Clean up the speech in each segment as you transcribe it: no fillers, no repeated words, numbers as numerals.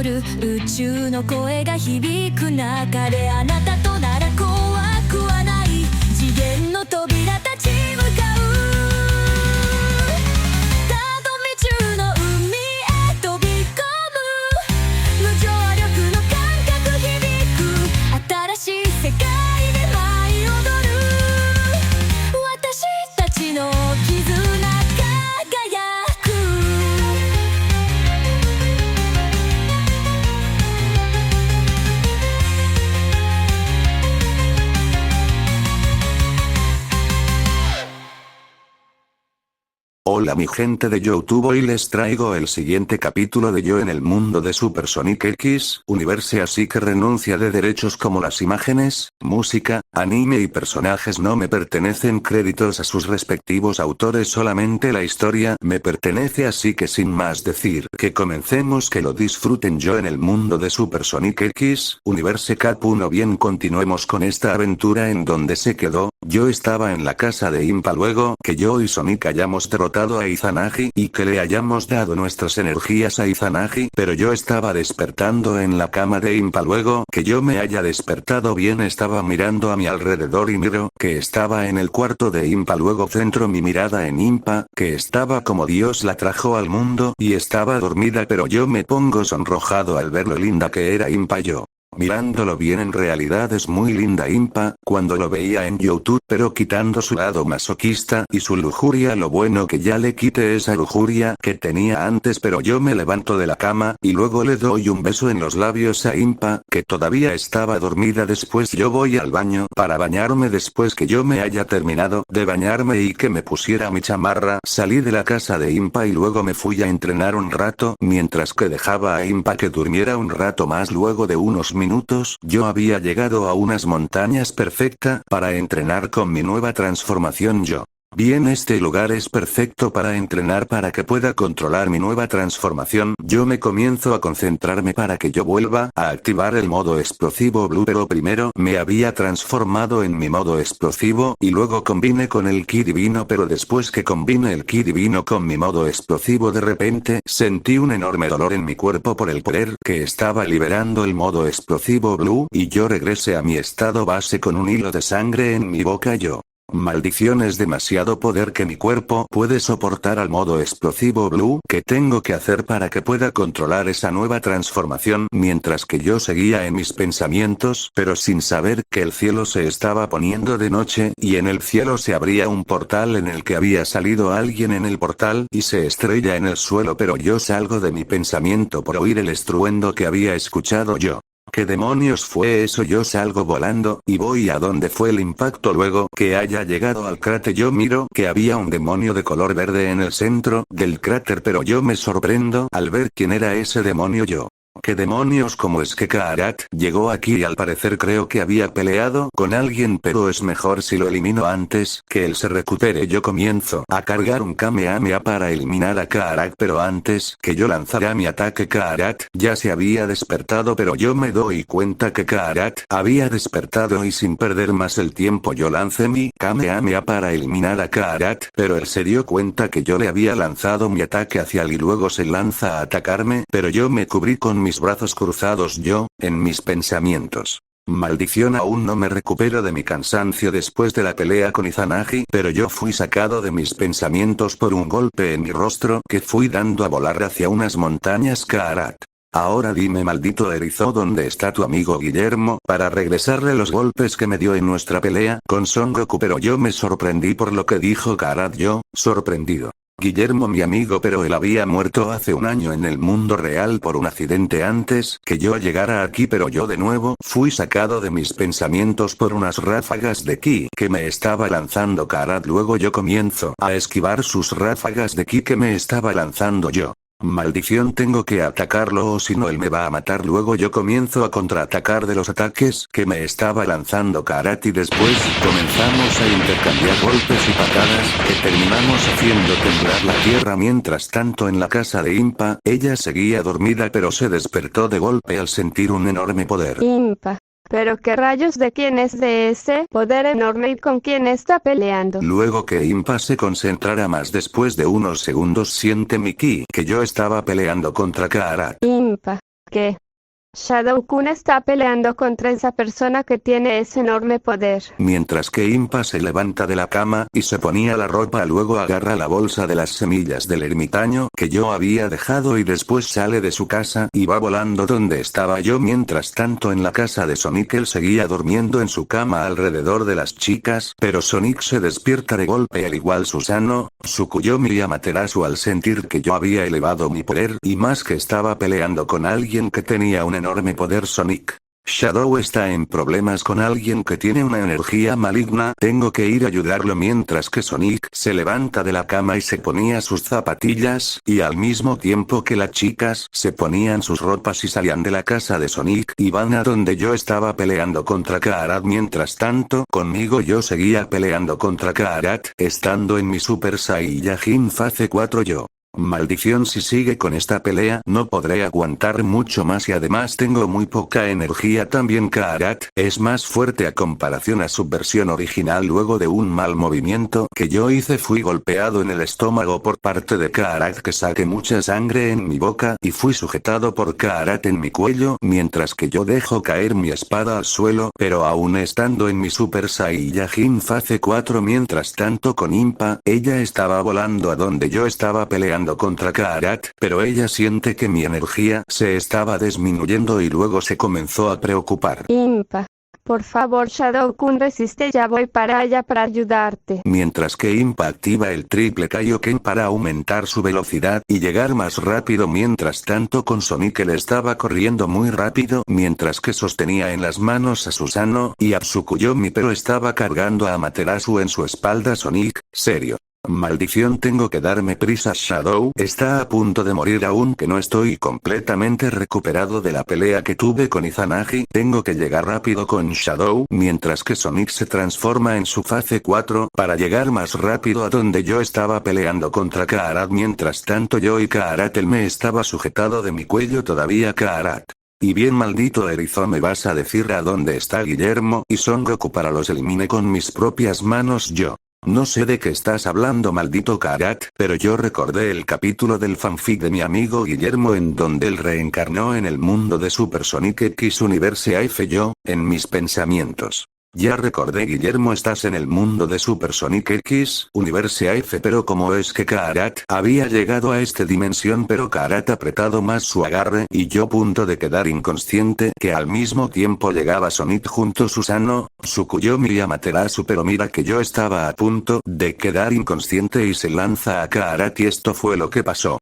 る宇宙の声が響く中で、あなたとなら怖くはない。次元の扉立ち向かう。たど未中の海へ飛び込む。無重力の感覚響く。新しい世界で舞い踊る。私たちの絆輝く。Hola mi gente de YouTube, hoy les traigo el siguiente capítulo de Yo en el mundo de Super Sonic X Universe, así que renuncia de derechos como las imágenes, música, anime y personajes no me pertenecen, créditos a sus respectivos autores, solamente la historia me pertenece, así que sin más decir, que comencemos, que lo disfruten. Yo en el mundo de Super Sonic X Universe Cap 1. Bien, continuemos con esta aventura en donde se quedó. Yo estaba en la casa de Impa luego que yo y Sonic hayamos derrotado a Izanagi y que le hayamos dado nuestras energías a Izanagi, pero yo estaba despertando en la cama de Impa luego que yo me haya despertado. Bien, estaba mirando a mi alrededor y miro que estaba en el cuarto de Impa, luego centro mi mirada en Impa, que estaba como Dios la trajo al mundo y estaba dormida, pero yo me pongo sonrojado al ver lo linda que era Impa. Yo mirándolo bien, en realidad es muy linda Impa, cuando lo veía en YouTube, pero quitando su lado masoquista y su lujuria, lo bueno que ya le quité esa lujuria que tenía antes. Pero yo me levanto de la cama y luego le doy un beso en los labios a Impa, que todavía estaba dormida. Después yo voy al baño para bañarme. Después que yo me haya terminado de bañarme y que me pusiera mi chamarra, salí de la casa de Impa y luego me fui a entrenar un rato, mientras que dejaba a Impa que durmiera un rato más. Luego de unos minutos, yo había llegado a unas montañas perfecta para entrenar con mi nueva transformación. Bien, este lugar es perfecto para entrenar para que pueda controlar mi nueva transformación. Yo me comienzo a concentrarme para que yo vuelva a activar el modo explosivo Blue, pero primero me había transformado en mi modo explosivo y luego combiné con el ki divino, pero después que combine el ki divino con mi modo explosivo, de repente sentí un enorme dolor en mi cuerpo por el poder que estaba liberando el modo explosivo Blue, y yo regresé a mi estado base con un hilo de sangre en mi boca. Maldición, es demasiado poder que mi cuerpo puede soportar al modo explosivo Blue. ¿Qué tengo que hacer para que pueda controlar esa nueva transformación? Mientras que yo seguía en mis pensamientos, pero sin saber que el cielo se estaba poniendo de noche, y en el cielo se abría un portal en el que había salido alguien en el portal y se estrella en el suelo, pero yo salgo de mi pensamiento por oír el estruendo que había escuchado yo. ¿Qué demonios fue eso? Yo salgo volando y voy a donde fue el impacto. Luego que haya llegado al cráter, yo miro que había un demonio de color verde en el centro del cráter, pero yo me sorprendo al ver quién era ese demonio. ¿Qué demonios? ¿Cómo es que Kaarat llegó aquí? Y al parecer creo que había peleado con alguien, pero es mejor si lo elimino antes que él se recupere. Yo comienzo a cargar un Kamehameha para eliminar a Kaarat, pero antes que yo lanzara mi ataque, Kaarat ya se había despertado, pero yo me doy cuenta que Kaarat había despertado y sin perder más el tiempo yo lancé mi Kamehameha para eliminar a Kaarat, pero él se dio cuenta que yo le había lanzado mi ataque hacia él y luego se lanza a atacarme, pero yo me cubrí con mis brazos cruzados en mis pensamientos. Maldición, aún no me recupero de mi cansancio después de la pelea con Izanagi, pero yo fui sacado de mis pensamientos por un golpe en mi rostro que fui dando a volar hacia unas montañas. Kaarat, ahora dime, maldito erizo, ¿dónde está tu amigo Guillermo para regresarle los golpes que me dio en nuestra pelea con Son Goku? Pero yo me sorprendí por lo que dijo Kaarat, sorprendido. Guillermo, mi amigo, pero él había muerto hace un año en el mundo real por un accidente antes que yo llegara aquí, pero yo de nuevo fui sacado de mis pensamientos por unas ráfagas de ki que me estaba lanzando Kaarat. Luego yo comienzo a esquivar sus ráfagas de ki que me estaba lanzando yo. Maldición, tengo que atacarlo o si no él me va a matar. Luego yo comienzo a contraatacar de los ataques que me estaba lanzando Kaarat y después comenzamos a intercambiar golpes y patadas que terminamos haciendo temblar la tierra. Mientras tanto, en la casa de Impa, ella seguía dormida pero se despertó de golpe al sentir un enorme poder. Impa. ¿Pero qué rayos, de quién es de ese poder enorme y con quién está peleando? Luego que Impa se concentrara más, después de unos segundos siente mi ki que yo estaba peleando contra Kaarat. Impa. ¿Qué? Shadow-kun está peleando contra esa persona que tiene ese enorme poder. Mientras que Impa se levanta de la cama y se ponía la ropa, luego agarra la bolsa de las semillas del ermitaño que yo había dejado y después sale de su casa y va volando donde estaba yo. Mientras tanto en la casa de Sonic él seguía durmiendo en su cama alrededor de las chicas, pero Sonic se despierta de golpe al igual Susano, Tsukuyomi y Amaterasu al sentir que yo había elevado mi poder y más que estaba peleando con alguien que tenía un enorme poder. Sonic. Shadow está en problemas con alguien que tiene una energía maligna, tengo que ir a ayudarlo. Mientras que Sonic se levanta de la cama y se ponía sus zapatillas, y al mismo tiempo que las chicas se ponían sus ropas y salían de la casa de Sonic y van a donde yo estaba peleando contra Kaarat. Mientras tanto, conmigo yo seguía peleando contra Kaarat, estando en mi Super Saiyajin fase 4 yo. Maldición, si sigue con esta pelea no podré aguantar mucho más y además tengo muy poca energía. También Kaarat es más fuerte a comparación a su versión original. Luego de un mal movimiento que yo hice fui golpeado en el estómago por parte de Kaarat, que saqué mucha sangre en mi boca y fui sujetado por Kaarat en mi cuello mientras que yo dejo caer mi espada al suelo, pero aún estando en mi Super Saiyajin fase 4. Mientras tanto con Impa, ella estaba volando a donde yo estaba peleando contra Kaarat, pero ella siente que mi energía se estaba disminuyendo y luego se comenzó a preocupar. Impa. Por favor Shadow-kun resiste, ya voy para allá para ayudarte. Mientras que Impa activa el triple Kaioken para aumentar su velocidad y llegar más rápido. Mientras tanto con Sonic él estaba corriendo muy rápido mientras que sostenía en las manos a Susano y a Tsukuyomi, pero estaba cargando a Amaterasu en su espalda. Sonic, serio. Maldición, tengo que darme prisa. Shadow está a punto de morir aunque no estoy completamente recuperado de la pelea que tuve con Izanagi. Tengo que llegar rápido con Shadow mientras que Sonic se transforma en su fase 4 para llegar más rápido a donde yo estaba peleando contra Kaarat. Mientras tanto yo y Kaarat él me estaba sujetado de mi cuello todavía. Kaarat. Y bien, maldito erizo, me vas a decir a dónde está Guillermo y Son Goku para los elimine con mis propias manos yo. No sé de qué estás hablando, maldito Kaarat, pero yo recordé el capítulo del fanfic de mi amigo Guillermo en donde él reencarnó en el mundo de Super Sonic X Universe AF. Yo, en mis pensamientos. Ya recordé, Guillermo, estás en el mundo de Super Sonic X Universe AF, pero como es que Kaarat había llegado a esta dimensión, pero Kaarat apretado más su agarre y yo punto de quedar inconsciente, que al mismo tiempo llegaba Sonic junto a Susano, Tsukuyomi y Amaterasu, pero mira que yo estaba a punto de quedar inconsciente y se lanza a Kaarat y esto fue lo que pasó.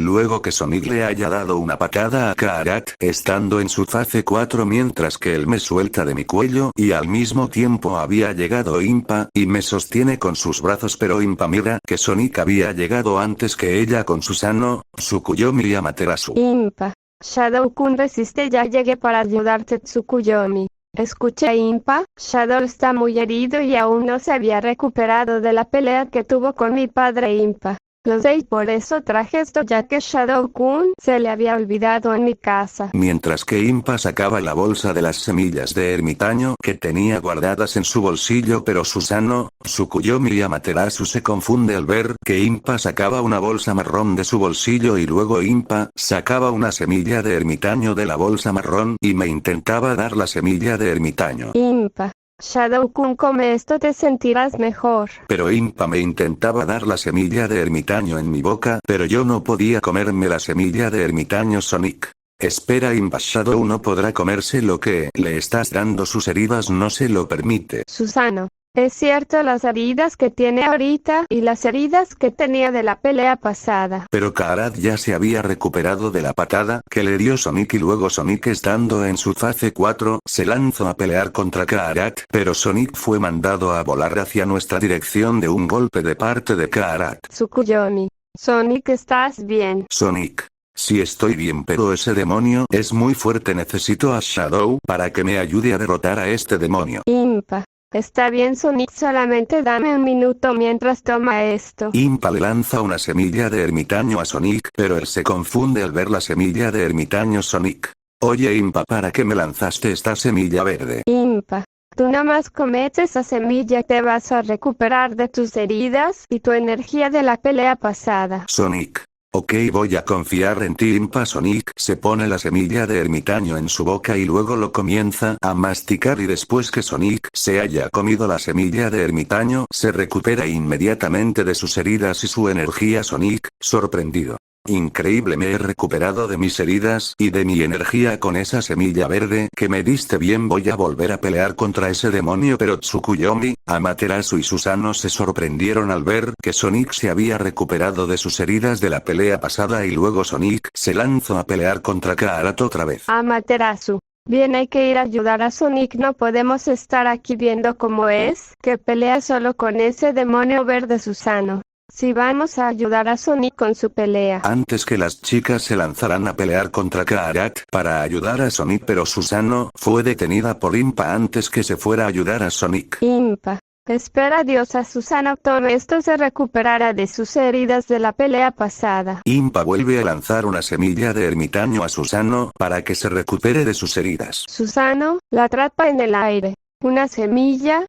Luego que Sonic le haya dado una patada a Kaarat, estando en su fase 4 mientras que él me suelta de mi cuello y al mismo tiempo había llegado Impa y me sostiene con sus brazos, pero Impa mira que Sonic había llegado antes que ella con Susano, Tsukuyomi y Amaterasu. Impa. Shadow-kun resiste, ya llegué para ayudarte. Tsukuyomi. Escuché, Impa, Shadow está muy herido y aún no se había recuperado de la pelea que tuvo con mi padre. Impa. Lo sé y por eso traje esto, ya que Shadow-kun se le había olvidado en mi casa. Mientras que Impa sacaba la bolsa de las semillas de ermitaño que tenía guardadas en su bolsillo, pero Susano, Tsukuyomi y Amaterasu se confunde al ver que Impa sacaba una bolsa marrón de su bolsillo y luego Impa sacaba una semilla de ermitaño de la bolsa marrón y me intentaba dar la semilla de ermitaño. Impa. Shadow-kun, come esto, te sentirás mejor. Pero Impa me intentaba dar la semilla de ermitaño en mi boca, pero yo no podía comerme la semilla de ermitaño. Sonic. Espera, Impa, Shadow no podrá comerse lo que le estás dando, sus heridas no se lo permite. Susano. Es cierto, las heridas que tiene ahorita y las heridas que tenía de la pelea pasada. Pero Kaarat ya se había recuperado de la patada que le dio Sonic y luego Sonic, estando en su fase 4, se lanzó a pelear contra Kaarat, pero Sonic fue mandado a volar hacia nuestra dirección de un golpe de parte de Kaarat. Tsukuyomi. Sonic, ¿estás bien? Sonic. Sí, estoy bien, pero ese demonio es muy fuerte, necesito a Shadow para que me ayude a derrotar a este demonio. Impa. Está bien, Sonic, solamente dame un minuto mientras toma esto. Impa le lanza una semilla de ermitaño a Sonic, pero él se confunde al ver la semilla de ermitaño. Sonic. Oye, Impa, ¿para qué me lanzaste esta semilla verde? Impa. Tú nomás comes esa semilla, te vas a recuperar de tus heridas y tu energía de la pelea pasada. Sonic. Ok, voy a confiar en ti, Impa. Sonic se pone la semilla de ermitaño en su boca y luego lo comienza a masticar, y después que Sonic se haya comido la semilla de ermitaño se recupera inmediatamente de sus heridas y su energía. Sonic, sorprendido. Increíble, me he recuperado de mis heridas y de mi energía con esa semilla verde que me diste. Bien, voy a volver a pelear contra ese demonio. Pero Tsukuyomi, Amaterasu y Susanoo se sorprendieron al ver que Sonic se había recuperado de sus heridas de la pelea pasada, y luego Sonic se lanzó a pelear contra Kaarat otra vez. Amaterasu. Bien, hay que ir a ayudar a Sonic, no podemos estar aquí viendo cómo es que pelea solo con ese demonio verde. Susanoo. Si vamos a ayudar a Sonic con su pelea. Antes que las chicas se lanzaran a pelear contra Kaarat para ayudar a Sonic, pero Susanoo fue detenida por Impa antes que se fuera a ayudar a Sonic. Impa. Espera, diosa Susanoo, todo esto se recuperará de sus heridas de la pelea pasada. Impa vuelve a lanzar una semilla de ermitaño a Susanoo para que se recupere de sus heridas. Susanoo la atrapa en el aire. ¿Una semilla?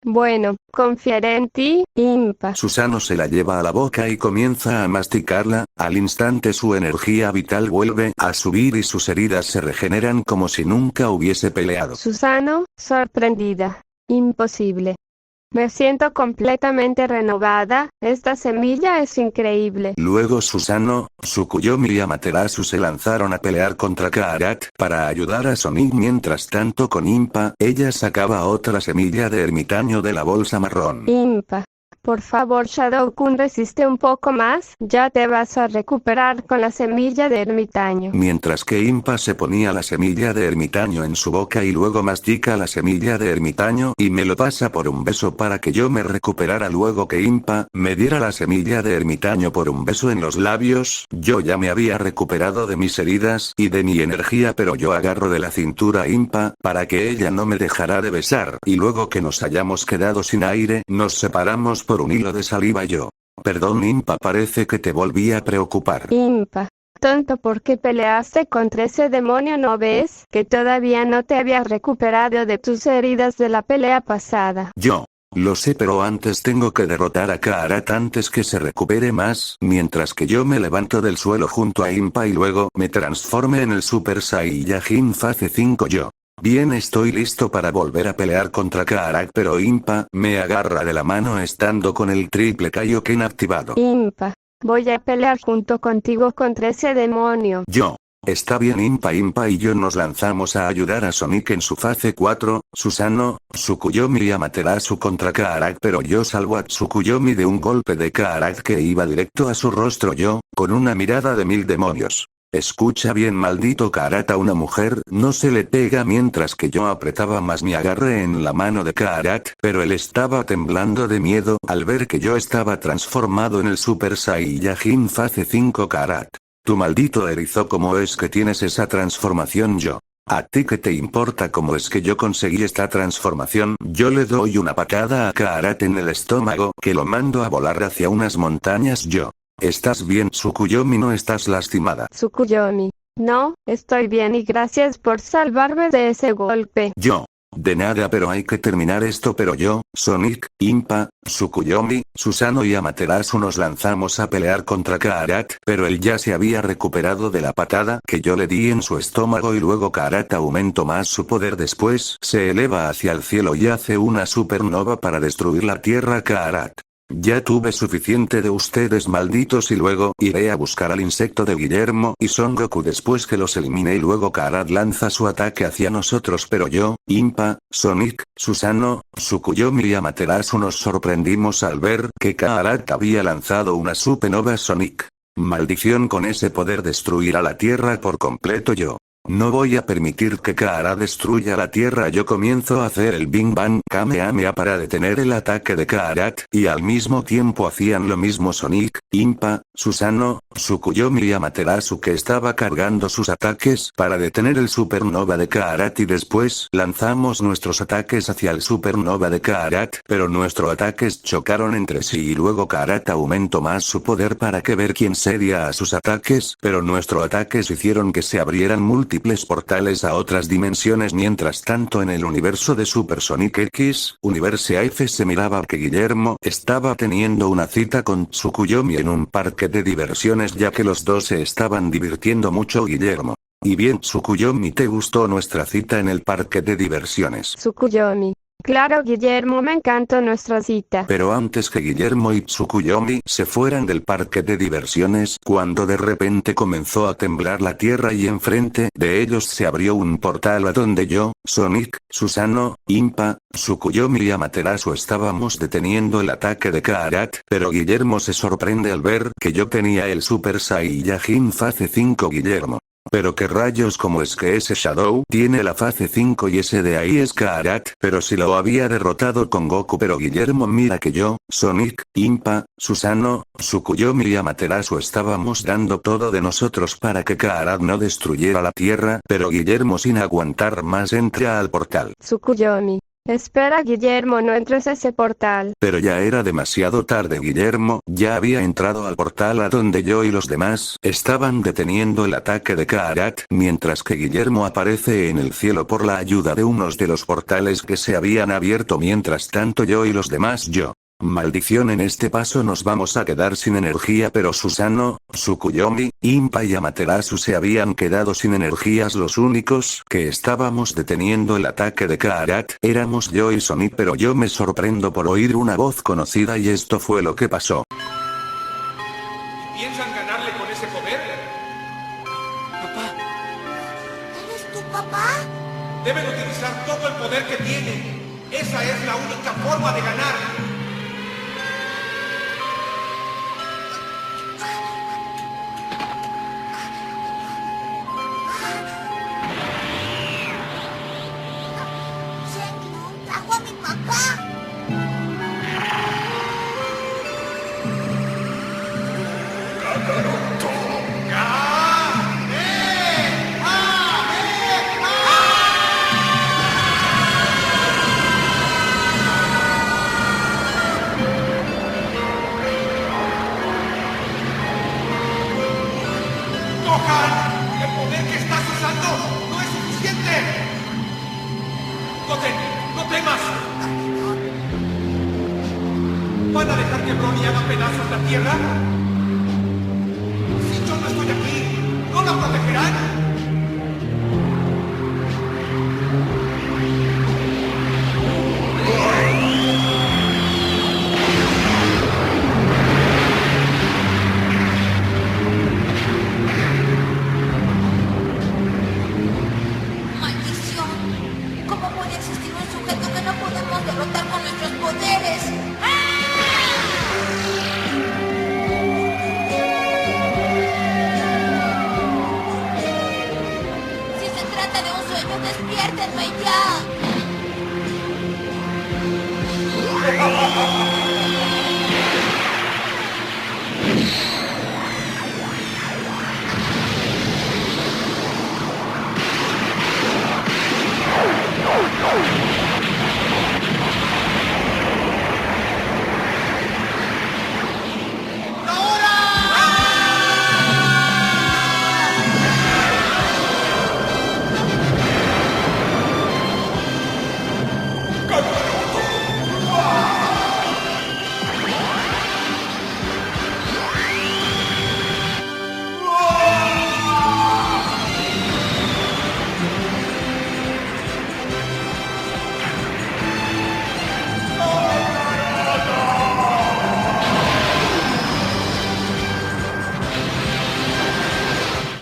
Bueno, confiaré en ti, Impa. Susanoo se la lleva a la boca y comienza a masticarla. Al instante su energía vital vuelve a subir y sus heridas se regeneran como si nunca hubiese peleado. Susanoo, sorprendida. Imposible. Me siento completamente renovada, esta semilla es increíble. Luego Susanoo, Tsukuyomi y Amaterasu se lanzaron a pelear contra Kaarat para ayudar a Sonic. Mientras tanto, con Impa, ella sacaba otra semilla de ermitaño de la bolsa marrón. Impa. Por favor, Shadow-kun, resiste un poco más, ya te vas a recuperar con la semilla de ermitaño. Mientras que Impa se ponía la semilla de ermitaño en su boca y luego mastica la semilla de ermitaño y me lo pasa por un beso para que yo me recuperara. Luego que Impa me diera la semilla de ermitaño por un beso en los labios, yo ya me había recuperado de mis heridas y de mi energía, pero yo agarro de la cintura a Impa para que ella no me dejara de besar, y luego que nos hayamos quedado sin aire, nos separamos por un hilo de saliva. Yo. Perdón, Impa, parece que te volví a preocupar. Impa. Tonto, ¿por qué peleaste contra ese demonio? ¿No ves que todavía no te habías recuperado de tus heridas de la pelea pasada? Yo. Lo sé, pero antes tengo que derrotar a Kaarat antes que se recupere más, mientras que yo me levanto del suelo junto a Impa y luego me transforme en el Super Saiyajin Fase 5. Yo. Bien, estoy listo para volver a pelear contra Kaarat, pero Impa me agarra de la mano estando con el triple Kaioken activado. Impa. Voy a pelear junto contigo contra ese demonio. Yo. Está bien, Impa. Impa y yo nos lanzamos a ayudar a Sonic en su fase 4, Susanoo, Tsukuyomi y Amaterasu contra Kaarat, pero yo salvo a Tsukuyomi de un golpe de Kaarat que iba directo a su rostro. Yo, con una mirada de 1000 demonios. Escucha bien, maldito Kaarat, a una mujer no se le pega. Mientras que yo apretaba más mi agarre en la mano de Kaarat, pero él estaba temblando de miedo al ver que yo estaba transformado en el Super Saiyajin Fase 5. Kaarat, tu maldito erizo, ¿cómo es que tienes esa transformación? Yo. ¿A ti qué te importa cómo es que yo conseguí esta transformación? Yo le doy una patada a Kaarat en el estómago que lo mando a volar hacia unas montañas. Yo. ¿Estás bien, Tsukuyomi? ¿No estás lastimada? Tsukuyomi. No, estoy bien y gracias por salvarme de ese golpe. Yo. De nada, pero hay que terminar esto. Pero yo, Sonic, Impa, Tsukuyomi, Susanoo y Amaterasu nos lanzamos a pelear contra Kaarat, pero él ya se había recuperado de la patada que yo le di en su estómago, y luego Kaarat aumentó más su poder. Después se eleva hacia el cielo y hace una supernova para destruir la Tierra. Kaarat. Ya tuve suficiente de ustedes, malditos, y luego iré a buscar al insecto de Guillermo y Son Goku después que los elimine. Y luego Kaarat lanza su ataque hacia nosotros, pero yo, Impa, Sonic, Susanoo, Tsukuyomi y Amaterasu nos sorprendimos al ver que Kaarat había lanzado una supernova. Sonic. Maldición, con ese poder destruirá la Tierra por completo. Yo. No voy a permitir que Kaarat destruya la Tierra. Yo comienzo a hacer el Big Bang Kamehameha para detener el ataque de Kaarat, y al mismo tiempo hacían lo mismo Sonic, Impa, Susanoo, Tsukuyomi y Amaterasu, que estaba cargando sus ataques para detener el supernova de Kaarat, y después lanzamos nuestros ataques hacia el supernova de Kaarat, pero nuestros ataques chocaron entre sí y luego Kaarat aumentó más su poder para que ver quién cedía a sus ataques, pero nuestros ataques hicieron que se abrieran múltiples portales a otras dimensiones. Mientras tanto, en el universo de Super Sonic X, Universe F, se miraba que Guillermo estaba teniendo una cita con Tsukuyomi en un parque de diversiones ya que los dos se estaban divirtiendo mucho Guillermo. Y bien Tsukuyomi, ¿te gustó nuestra cita en el parque de diversiones? Tsukuyomi. Claro Guillermo, me encantó nuestra cita. Pero antes que Guillermo y Tsukuyomi se fueran del parque de diversiones, cuando de repente comenzó a temblar la tierra y enfrente de ellos se abrió un portal a donde yo, Sonic, Susano, Impa, Tsukuyomi y Amaterasu estábamos deteniendo el ataque de Kaarat, pero Guillermo se sorprende al ver que yo tenía el Super Saiyajin fase 5 Guillermo. Pero qué rayos, ¿cómo es que ese Shadow tiene la fase 5 y ese de ahí es Kaarat? Pero si lo había derrotado con Goku. Pero Guillermo, mira que yo, Sonic, Impa, Susano, Tsukuyomi y Amaterasu estábamos dando todo de nosotros para que Kaarat no destruyera la tierra, pero Guillermo sin aguantar más entra al portal. Tsukuyomi. Espera Guillermo, no entres a ese portal. Pero ya era demasiado tarde. Guillermo ya había entrado al portal a donde yo y los demás estaban deteniendo el ataque de Kaarat, mientras que Guillermo aparece en el cielo por la ayuda de unos de los portales que se habían abierto. Mientras tanto yo y los demás maldición, en este paso nos vamos a quedar sin energía, pero Susano, Tsukuyomi, Impa y Amaterasu se habían quedado sin energías. Los únicos que estábamos deteniendo el ataque de Kaarat éramos yo y Sonic, pero yo me sorprendo por oír una voz conocida y esto fue lo que pasó. ¿Piensan ganarle con ese poder? Papá. ¿Eres tu papá? Deben utilizar todo el poder que tienen. Esa es la única forma de ganar. Shenron trajo a mi papá. ¡Gohan! ¡El poder que estás usando no es suficiente! ¡No temas! ¿Van a dejar que Broly haga pedazos la tierra? Si yo no estoy aquí, ¿no la protegerán? ¡Maldición! ¿Cómo puede existir un sujeto que no podemos derrotar con nuestros poderes? Si se trata de un sueño, despiértenme ya.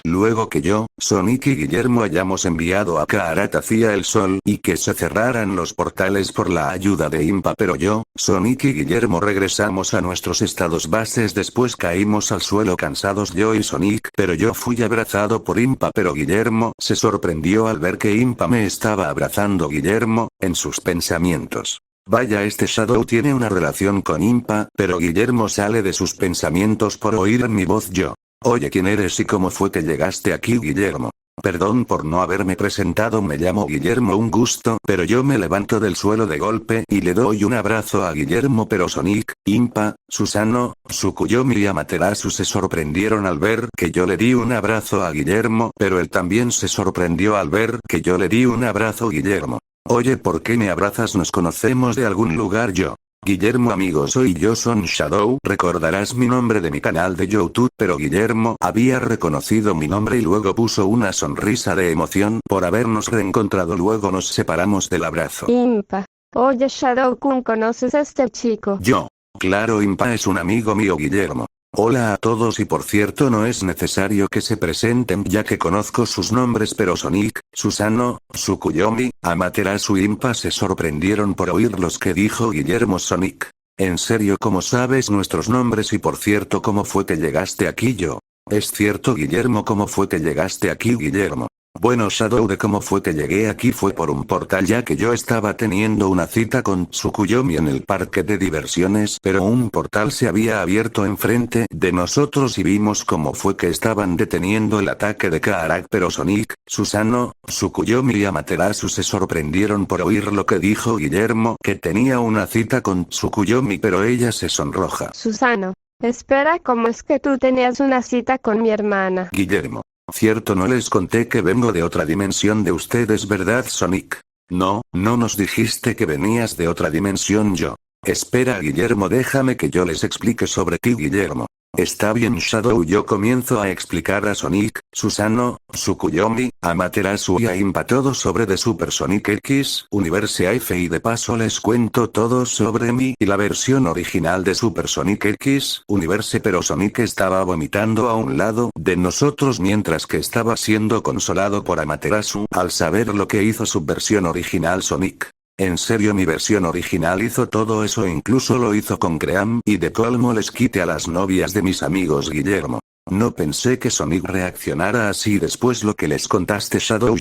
Luego que yo, Sonic y Guillermo hayamos enviado a Kaarat hacia el sol y que se cerraran los portales por la ayuda de Impa, pero yo, Sonic y Guillermo regresamos a nuestros estados bases. Después caímos al suelo cansados yo y Sonic, pero yo fui abrazado por Impa, pero Guillermo se sorprendió al ver que Impa me estaba abrazando. Guillermo, en sus pensamientos. Vaya, este Shadow tiene una relación con Impa, pero Guillermo sale de sus pensamientos por oír mi voz. Yo. Oye, ¿quién eres y cómo fue que llegaste aquí, Guillermo? Perdón por no haberme presentado, me llamo Guillermo, un gusto, pero yo me levanto del suelo de golpe y le doy un abrazo a Guillermo, pero Sonic, Impa, Susano, Tsukuyomi y Amaterasu se sorprendieron al ver que yo le di un abrazo a Guillermo, pero él también se sorprendió al ver que yo le di un abrazo a Guillermo. Oye, ¿por qué me abrazas? ¿Nos conocemos de algún lugar? Yo. Guillermo amigo soy yo Son Shadow, recordarás mi nombre de mi canal de YouTube, pero Guillermo había reconocido mi nombre y luego puso una sonrisa de emoción por habernos reencontrado, luego nos separamos del abrazo. Impa. Oye Shadow-kun, ¿conoces a este chico? Yo. Claro, Impa es un amigo mío Guillermo. Hola a todos y por cierto no es necesario que se presenten ya que conozco sus nombres, pero Sonic, Susano, Tsukuyomi, Amaterasu y Impa se sorprendieron por oír los que dijo Guillermo. Sonic. En serio, ¿cómo sabes nuestros nombres? Y por cierto, ¿cómo fue que llegaste aquí? Yo. Es cierto Guillermo, ¿cómo fue que llegaste aquí? Guillermo. Bueno Shadow, de cómo fue que llegué aquí fue por un portal, ya que yo estaba teniendo una cita con Tsukuyomi en el parque de diversiones, pero un portal se había abierto enfrente de nosotros y vimos cómo fue que estaban deteniendo el ataque de Kaarak, pero Sonic, Susano, Tsukuyomi y Amaterasu se sorprendieron por oír lo que dijo Guillermo, que tenía una cita con Tsukuyomi, pero ella se sonroja. Susano. Espera, ¿cómo es que tú tenías una cita con mi hermana? Guillermo. Cierto, no les conté que vengo de otra dimensión de ustedes, ¿verdad Sonic? No, no nos dijiste que venías de otra dimensión. Yo. Espera Guillermo, déjame que yo les explique sobre ti Guillermo. Está bien Shadow, yo comienzo a explicar a Sonic, Susano, Tsukuyomi, Amaterasu y a Impa todo sobre The Super Sonic X, Universe F y de paso les cuento todo sobre mí y la versión original de Super Sonic X, Universe, pero Sonic estaba vomitando a un lado de nosotros mientras que estaba siendo consolado por Amaterasu al saber lo que hizo su versión original Sonic. En serio, mi versión original hizo todo eso e incluso lo hizo con Cream y de colmo les quité a las novias de mis amigos Guillermo. No pensé que Sonic reaccionara así después lo que les contaste Shadow.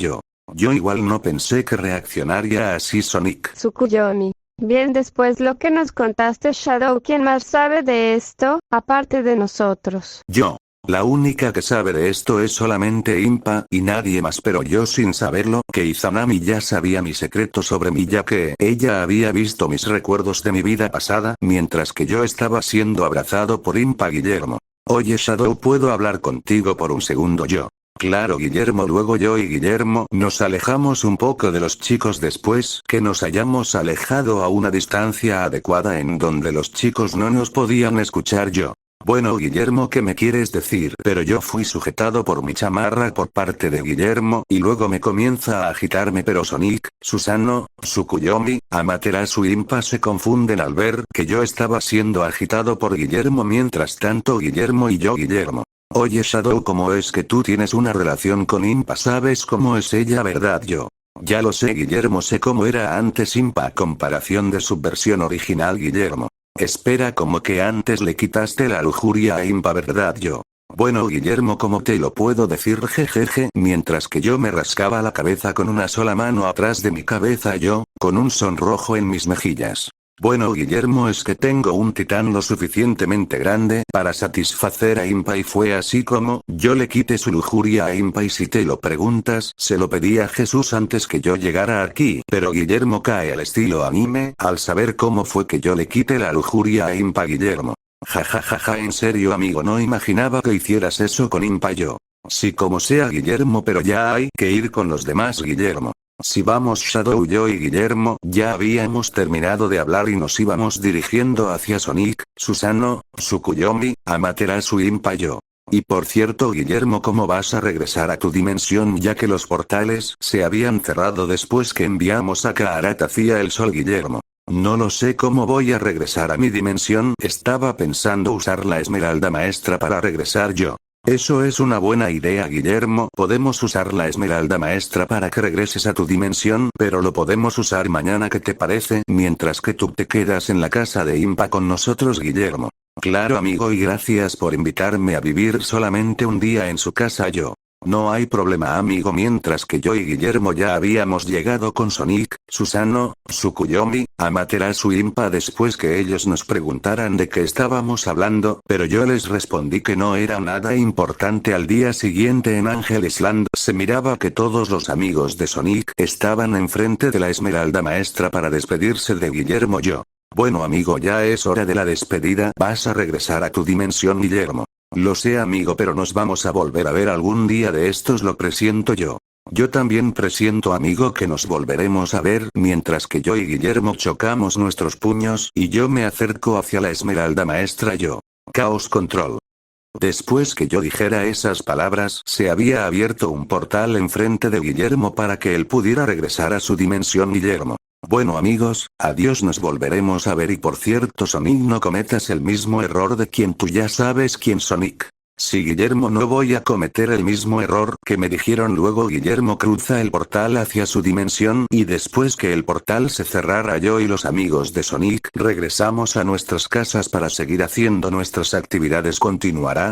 Yo igual no pensé que reaccionaría así Sonic. Tsukuyomi. Bien, después lo que nos contaste Shadow, ¿quién más sabe de esto, aparte de nosotros? Yo. La única que sabe de esto es solamente Impa y nadie más, pero yo sin saberlo, que Izanami ya sabía mi secreto sobre mí ya que ella había visto mis recuerdos de mi vida pasada mientras que yo estaba siendo abrazado por Impa. Guillermo. Oye Shadow, ¿puedo hablar contigo por un segundo? Yo. Claro Guillermo. Luego yo y Guillermo nos alejamos un poco de los chicos después que nos hayamos alejado a una distancia adecuada en donde los chicos no nos podían escuchar. Yo. Bueno Guillermo, ¿qué me quieres decir? Pero yo fui sujetado por mi chamarra por parte de Guillermo y luego me comienza a agitarme, pero Sonic, Susano, Tsukuyomi, Amaterasu y Impa se confunden al ver que yo estaba siendo agitado por Guillermo. Mientras tanto Guillermo y yo. Guillermo. Oye Shadow, ¿cómo es que tú tienes una relación con Impa? ¿Sabes cómo es ella, verdad? Yo. Ya lo sé Guillermo, sé cómo era antes Impa a comparación de su versión original. Guillermo. Espera, como que antes le quitaste la lujuria a Impa, ¿verdad? Yo. Bueno Guillermo, ¿cómo te lo puedo decir? Jejeje, mientras que yo me rascaba la cabeza con una sola mano atrás de mi cabeza, yo, con un sonrojo en mis mejillas. Bueno Guillermo, es que tengo un titán lo suficientemente grande para satisfacer a Impa y fue así como yo le quité su lujuria a Impa, y si te lo preguntas, se lo pedí a Jesús antes que yo llegara aquí, pero Guillermo cae al estilo anime al saber cómo fue que yo le quité la lujuria a Impa. Guillermo. Jajajaja, en serio amigo, no imaginaba que hicieras eso con Impa. Yo. Sí, como sea Guillermo, pero ya hay que ir con los demás. Guillermo. Si vamos Shadow. Yo y Guillermo ya habíamos terminado de hablar y nos íbamos dirigiendo hacia Sonic, Susano, Tsukuyomi, Amaterasu y Impa. Yo. Y por cierto Guillermo, ¿cómo vas a regresar a tu dimensión ya que los portales se habían cerrado después que enviamos a Kaarak hacia el sol? Guillermo. No lo sé cómo voy a regresar a mi dimensión, estaba pensando usar la esmeralda maestra para regresar. Yo. Eso es una buena idea Guillermo, podemos usar la esmeralda maestra para que regreses a tu dimensión, pero lo podemos usar mañana, ¿qué te parece? Mientras que tú te quedas en la casa de Impa con nosotros. Guillermo. Claro amigo, y gracias por invitarme a vivir solamente un día en su casa. Yo. No hay problema amigo. Mientras que yo y Guillermo ya habíamos llegado con Sonic, Susano, Tsukuyomi, Amaterasu y Impa después que ellos nos preguntaran de qué estábamos hablando, pero yo les respondí que no era nada importante. Al día siguiente en Angel Island se miraba que todos los amigos de Sonic estaban enfrente de la esmeralda maestra para despedirse de Guillermo. Yo. Bueno amigo, ya es hora de la despedida, vas a regresar a tu dimensión Guillermo. Lo sé amigo, pero nos vamos a volver a ver algún día de estos, lo presiento yo. Yo también presiento, amigo, que nos volveremos a ver, mientras que yo y Guillermo chocamos nuestros puños y yo me acerco hacia la Esmeralda Maestra. Yo. Caos Control. Después que yo dijera esas palabras, se había abierto un portal enfrente de Guillermo para que él pudiera regresar a su dimensión. Guillermo. Bueno amigos, adiós, nos volveremos a ver. Y por cierto Sonic, no cometas el mismo error de quien tú ya sabes quién, Sonic. Sí Guillermo, no voy a cometer el mismo error que me dijeron. Luego Guillermo cruza el portal hacia su dimensión y después que el portal se cerrara, yo y los amigos de Sonic regresamos a nuestras casas para seguir haciendo nuestras actividades. Continuará.